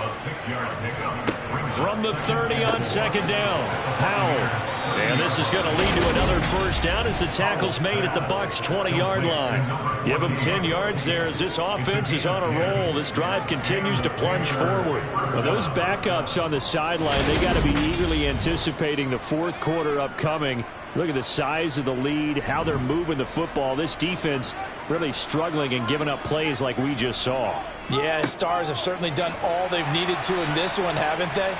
Speaker 7: 6-yard pickup.
Speaker 3: From the 30 on second down, Howell. And this is going to lead to another first down as the tackle's made at the Bucs' 20-yard line. Give them 10 yards there as this offense is on a roll. This drive continues to plunge forward.
Speaker 6: Well, those backups on the sideline, they got to be eagerly anticipating the fourth quarter upcoming. Look at the size of the lead, how they're moving the football. This defense really struggling and giving up plays like we just saw.
Speaker 4: Yeah, Stars have certainly done all they've needed to in this one, haven't they?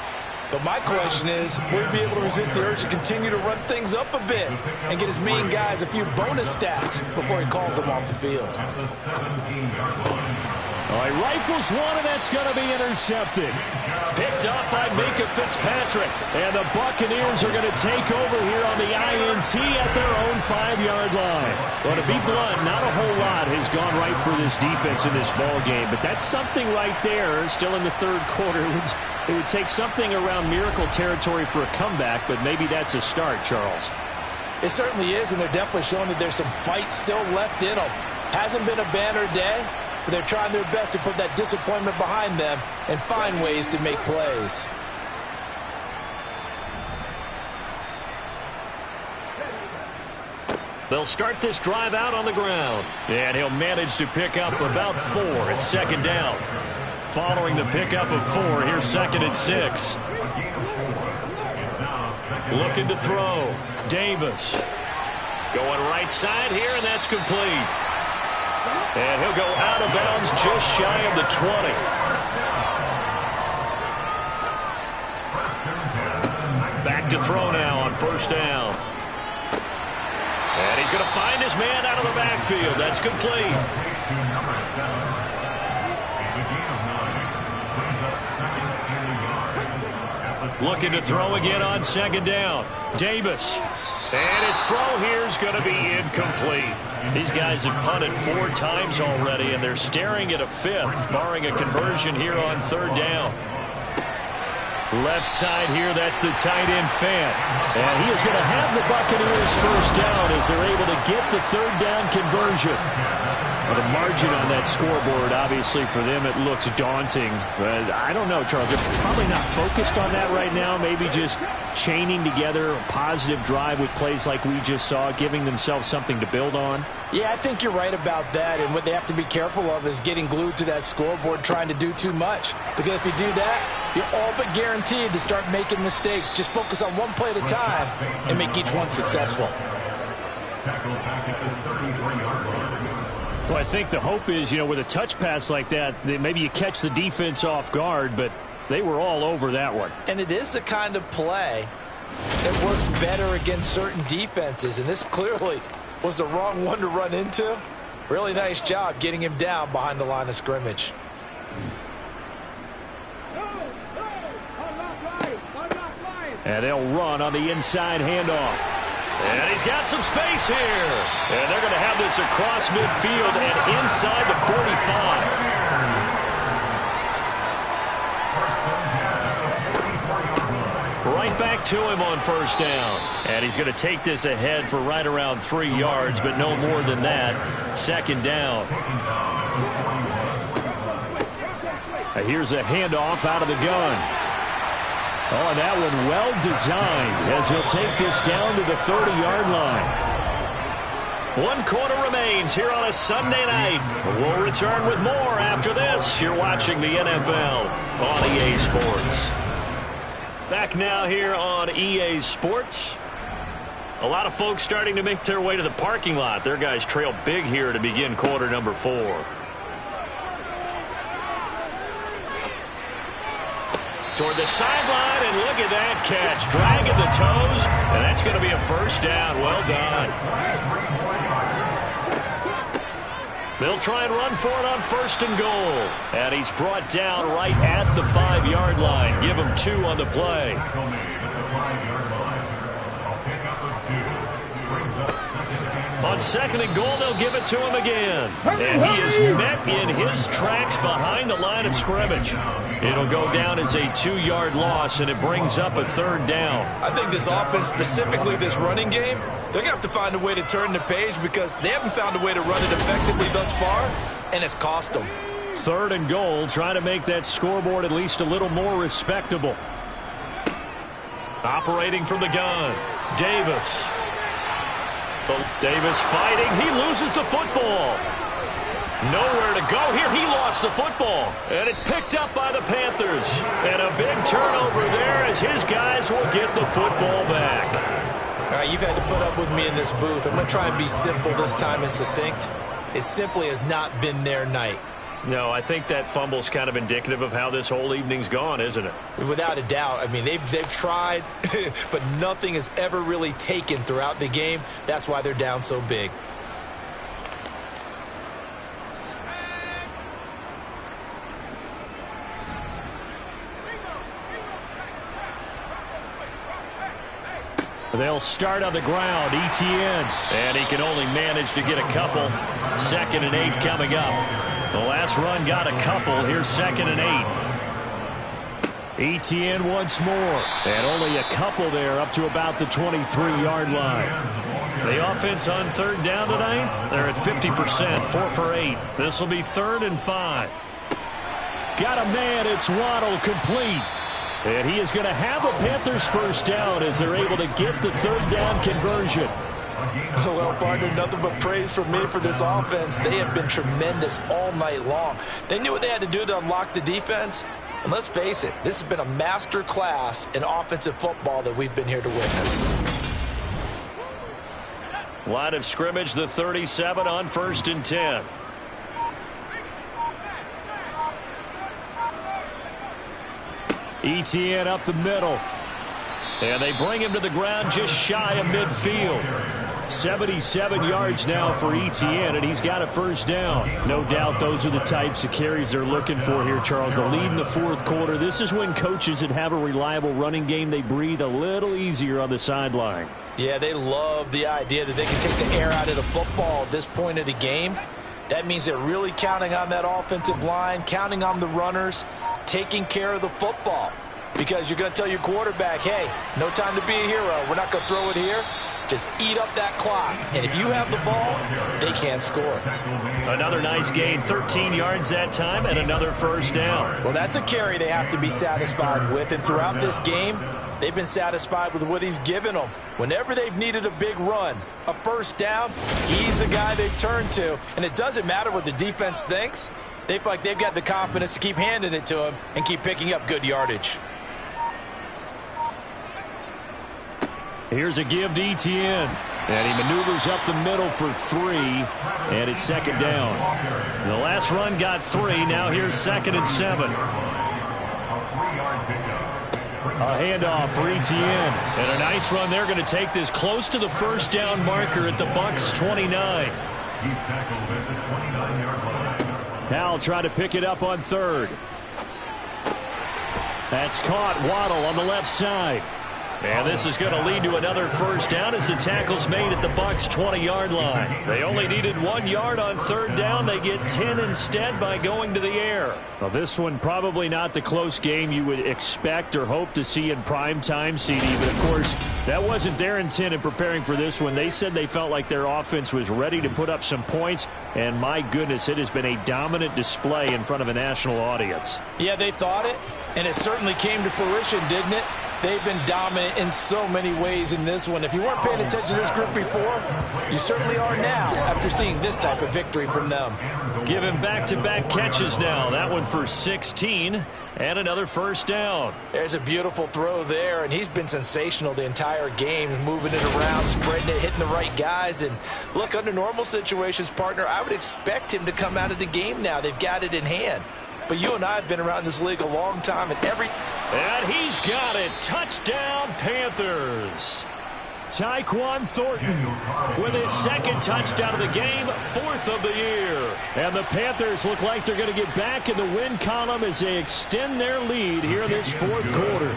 Speaker 4: But my question is, will he be able to resist the urge to continue to run things up a bit and get his main guys a few bonus stats before he calls them off the field?
Speaker 7: At the 17-yard line.
Speaker 6: All right, rifles one, and that's going to be intercepted.
Speaker 3: Picked up by Minkah Fitzpatrick.
Speaker 6: And the Buccaneers are going to take over here on the INT at their own 5-yard line. Well, to be blunt, not a whole lot has gone right for this defense in this ball game, but that's something right there. Still in the third quarter. It would take something around miracle territory for a comeback, but maybe that's a start, Charles.
Speaker 4: It certainly is, and they're definitely showing that there's some fight still left in them. Hasn't been a banner day, but they're trying their best to put that disappointment behind them and find ways to make plays.
Speaker 3: They'll start this drive out on the ground. And he'll manage to pick up about 4 at second down. Following the pickup of 4, here's 2nd and 6. Looking to throw. Davis. Going right side here, and that's complete. And he'll go out of bounds just shy of the 20. Back to throw now on first down. And he's going to find his man out of the backfield. That's complete. Looking to throw again on second down. Davis. And his throw here is going to be incomplete. These guys have punted 4 times already, and they're staring at a 5th, barring a conversion here on third down. Left side here, that's the tight end Fant. And he is going to have the Buccaneers first down as they're able to get the third down conversion. Well, the margin on that scoreboard, obviously, for them, it looks daunting. But I don't know, Charles. They're probably not focused on that right now. Maybe just chaining together a positive drive with plays like we just saw, giving themselves something to build on.
Speaker 4: Yeah, I think you're right about that. And what they have to be careful of is getting glued to that scoreboard, trying to do too much. Because if you do that, you're all but guaranteed to start making mistakes. Just focus on one play at a time and make each one successful.
Speaker 6: Well, I think the hope is, with a touch pass like that maybe you catch the defense off guard, but they were all over that one.
Speaker 4: And it is the kind of play that works better against certain defenses, and this clearly was the wrong one to run into. Really nice job getting him down behind the line of scrimmage.
Speaker 6: And they'll run on the inside handoff.
Speaker 3: And he's got some space here. And they're going to have this across midfield and inside the 45. Right back to him on first down. And he's going to take this ahead for right around 3 yards, but no more than that. Second down.
Speaker 6: Here's a handoff out of the gun. Oh, and that one well designed as he'll take this down to the 30-yard line.
Speaker 3: 1 quarter remains here on a Sunday night. We'll return with more after this. You're watching the NFL on EA Sports. Back now here on EA Sports. A lot of folks starting to make their way to the parking lot. Their guys trail big here to begin quarter number 4. Toward the sideline, and look at that catch. Dragging the toes, and that's going to be a first down. Well done. They'll try and run for it on first and goal. And he's brought down right at the 5-yard line. Give him 2 on the play.
Speaker 6: On 2nd and goal, they'll give it to him again. And he is met in his tracks behind the line of scrimmage. It'll go down as a 2-yard loss, and it brings up a 3rd down.
Speaker 4: I think this offense, specifically this running game, they're going to have to find a way to turn the page because they haven't found a way to run it effectively thus far, and it's cost them.
Speaker 6: 3rd and goal, trying to make that scoreboard at least a little more respectable. Operating from the gun, Davis. Davis fighting. He loses the football. Nowhere to go here. He lost the football. And it's picked up by the Panthers. And a big turnover there as his guys will get the football back.
Speaker 4: All right, you've had to put up with me in this booth. I'm going to try and be simple this time and succinct. It simply has not been their night.
Speaker 6: No, I think that fumble's kind of indicative of how this whole evening's gone, isn't it?
Speaker 4: Without a doubt. I mean, they've tried, but nothing has ever really taken throughout the game. That's why they're down so big.
Speaker 6: They'll start on the ground. Etienne. And he can only manage to get a couple. 2nd and 8 coming up. The last run got a couple. Here's 2nd and 8. Etienne once more. And only a couple there up to about the 23-yard line. The offense on 3rd down tonight, they're at 50%, 4 for 8. This will be 3rd and 5. Got a man. It's Waddle, complete. And he is going to have a Panthers 1st down as they're able to get the 3rd down conversion.
Speaker 4: Well, partner, nothing but praise from me for this offense. They have been tremendous all night long. They knew what they had to do to unlock the defense. And let's face it, this has been a master class in offensive football that we've been here to witness.
Speaker 6: Line of scrimmage, the 37 on 1st and 10. Etienne up the middle. And they bring him to the ground just shy of midfield. 77 yards now for Etienne, and he's got a 1st down. No doubt those are the types of carries they're looking for here, Charles. The lead in the 4th quarter. This is when coaches that have a reliable running game, they breathe a little easier on the sideline.
Speaker 4: Yeah, they love the idea that they can take the air out of the football at this point of the game. That means they're really counting on that offensive line, counting on the runners, taking care of the football. Because you're going to tell your quarterback, hey, no time to be a hero. We're not going to throw it here. Just eat up that clock. And if you have the ball, they can't score.
Speaker 6: Another nice gain, 13 yards that time, and another 1st down.
Speaker 4: Well, that's a carry they have to be satisfied with. And throughout this game, they've been satisfied with what he's given them. Whenever they've needed a big run, a 1st down, he's the guy they've turned to. And it doesn't matter what the defense thinks. They feel like they've got the confidence to keep handing it to him and keep picking up good yardage.
Speaker 6: Here's a give to Etienne. And he maneuvers up the middle for 3. And it's 2nd down. The last run got 3. Now here's 2nd and 7. A handoff for Etienne. And a nice run. They're going to take this close to the 1st down marker at the Bucs 29.
Speaker 7: He's tackled at the 29-yard line.
Speaker 6: Now try to pick it up on 3rd. That's caught. Waddle on the left side. And this is going to lead to another 1st down as the tackle's made at the Bucs 20-yard line. They only needed 1 yard on 3rd down. They get 10 instead by going to the air. Well, this one probably not the close game you would expect or hope to see in prime time, CD. But, of course, that wasn't their intent in preparing for this one. They said they felt like their offense was ready to put up some points. And, my goodness, it has been a dominant display in front of a national audience.
Speaker 4: Yeah, they thought it, and it certainly came to fruition, didn't it? They've been dominant in so many ways in this one. If you weren't paying attention to this group before, you certainly are now after seeing this type of victory from them.
Speaker 6: Give him back-to-back catches now. That one for 16 and another 1st down.
Speaker 4: There's a beautiful throw there, and he's been sensational the entire game, moving it around, spreading it, hitting the right guys. And look, under normal situations, partner, I would expect him to come out of the game now. They've got it in hand. But you and I have been around this league a long time,
Speaker 6: and he's got it. Touchdown, Panthers. Tyquan Thornton with his 2nd touchdown of the game, 4th of the year. And the Panthers look like they're going to get back in the win column as they extend their lead here in this 4th quarter.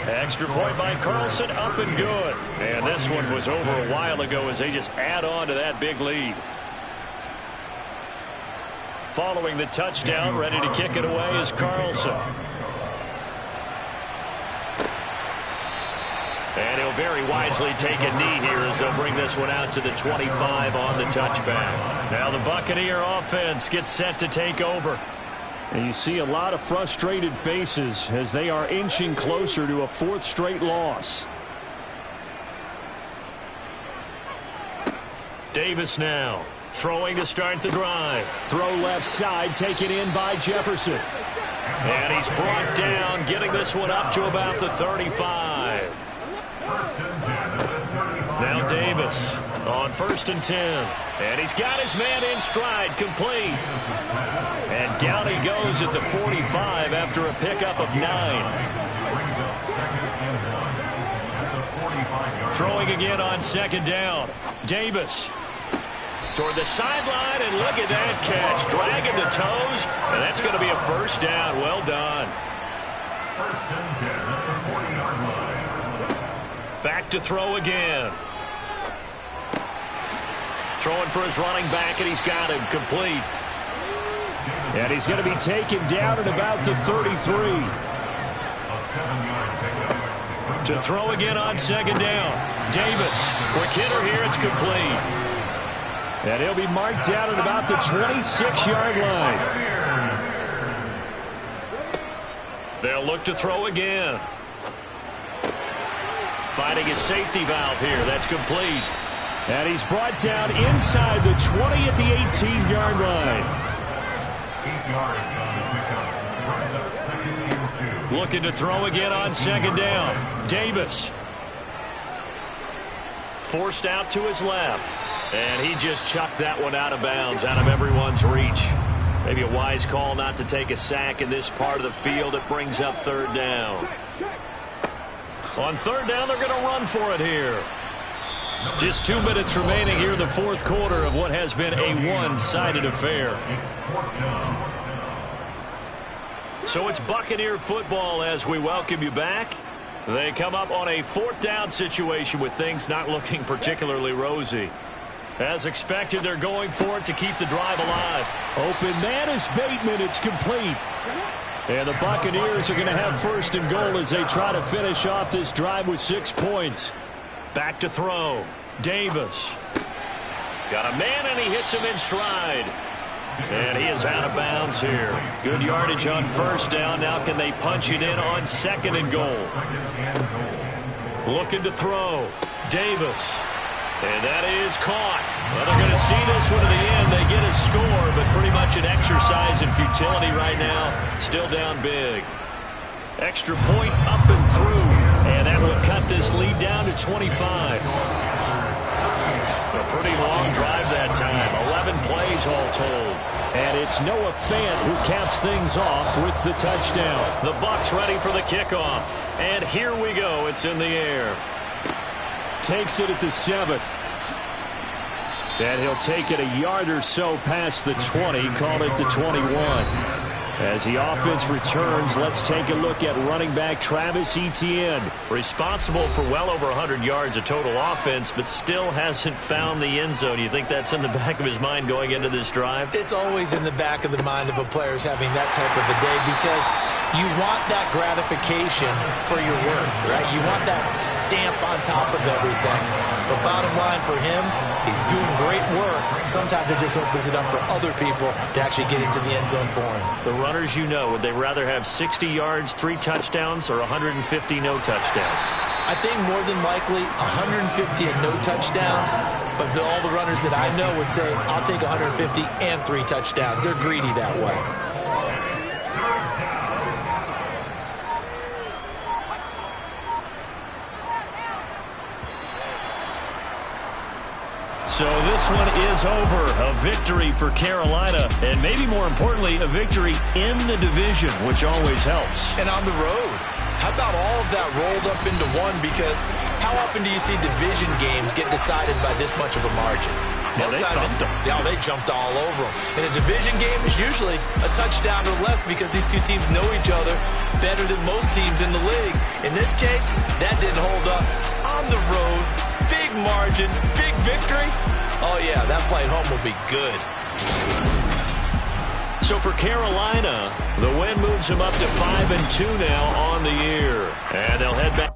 Speaker 3: Extra point by Carlson, up and good. And this one was over a while ago as they just add on to that big lead. Following the touchdown, ready to kick it away is Carlson. And he'll very wisely take a knee here as they'll bring this one out to the 25 on the touchback. Now the Buccaneer offense gets set to take over. And you see a lot of frustrated faces as they are inching closer to a 4th straight loss. Davis now throwing to start the drive. Throw left side, taken in by Jefferson. And he's brought down, getting this one up to about the 35. Now Davis on 1st and 10. And he's got his man in stride, complete. And down he goes at the 45 after a pickup of 9. Throwing again on 2nd down. Davis toward the sideline, and look at that catch. Dragging the toes, and that's going to be a 1st down. Well done.
Speaker 7: 1st and 10 at the 40-yard line.
Speaker 3: Back to throw again. Throwing for his running back, and he's got him complete. And he's going to be taken down at about the 33.
Speaker 7: A 7-yard pickup.
Speaker 3: To throw again on 2nd down. Davis, quick hitter here, it's complete. And he'll be marked down at about the 26-yard line. They'll look to throw again. Finding his safety valve here. That's complete. And he's brought down inside the 20 at the 18-yard line.
Speaker 7: 8 yards on the pickup. Brings up 2nd and 2.
Speaker 3: Looking to throw again on 2nd down. Davis. Forced out to his left. And he just chucked that one out of bounds, out of everyone's reach. Maybe a wise call not to take a sack in this part of the field. It brings up 3rd down. On 3rd down, they're going to run for it here. Just 2 minutes remaining here in the 4th quarter of what has been a one-sided affair. So it's Buccaneer football as we welcome you back. They come up on a 4th down situation with things not looking particularly rosy. As expected, they're going for it to keep the drive alive. Open man is Bateman. It's complete. And the Buccaneers are going to have 1st and goal as they try to finish off this drive with 6 points. Back to throw. Davis. Got a man, and he hits him in stride. And he is out of bounds here. Good yardage on 1st down. Now can they punch it in on 2nd and goal? Looking to throw. Davis. And that is caught. Well, they're going to see this one to the end. They get a score, but pretty much an exercise in futility right now. Still down big. Extra point up and through. And that will cut this lead down to 25. A pretty long drive that time. 11 plays all told. And it's Noah Fant who caps things off with the touchdown. The Bucs ready for the kickoff. And here we go. It's in the air. Takes it at the 7. And he'll take it a yard or so past the 20. Call it the 21. As the offense returns, let's take a look at running back Travis Etienne. Responsible for well over 100 yards of total offense, but still hasn't found the end zone. You think that's in the back of his mind going into this drive?
Speaker 4: It's always in the back of the mind of a player having that type of a day because you want that gratification for your work, right? You want that stamp on top of everything. But bottom line for him, he's doing great work. Sometimes it just opens it up for other people to actually get into the end zone for him.
Speaker 3: The runners, you know, would they rather have 60 yards, 3 touchdowns, or 150 no touchdowns?
Speaker 4: I think more than likely 150 and no touchdowns. But all the runners that I know would say, I'll take 150 and 3 touchdowns. They're greedy that way.
Speaker 3: So this one is over. A victory for Carolina, and maybe more importantly, a victory in the division, which always helps.
Speaker 4: And on the road. How about all of that rolled up into one? Because how often do you see division games get decided by this much of a margin?
Speaker 3: Yeah, they thumped them.
Speaker 4: Yeah, they jumped all over them. In a division game, it's usually a touchdown or less because these two teams know each other better than most teams in the league. In this case, that didn't hold up. On the road, big margin, big victory. Oh, yeah, that flight home will be good.
Speaker 3: So for Carolina, the win moves them up to 5-2 now on the year. And they'll head back.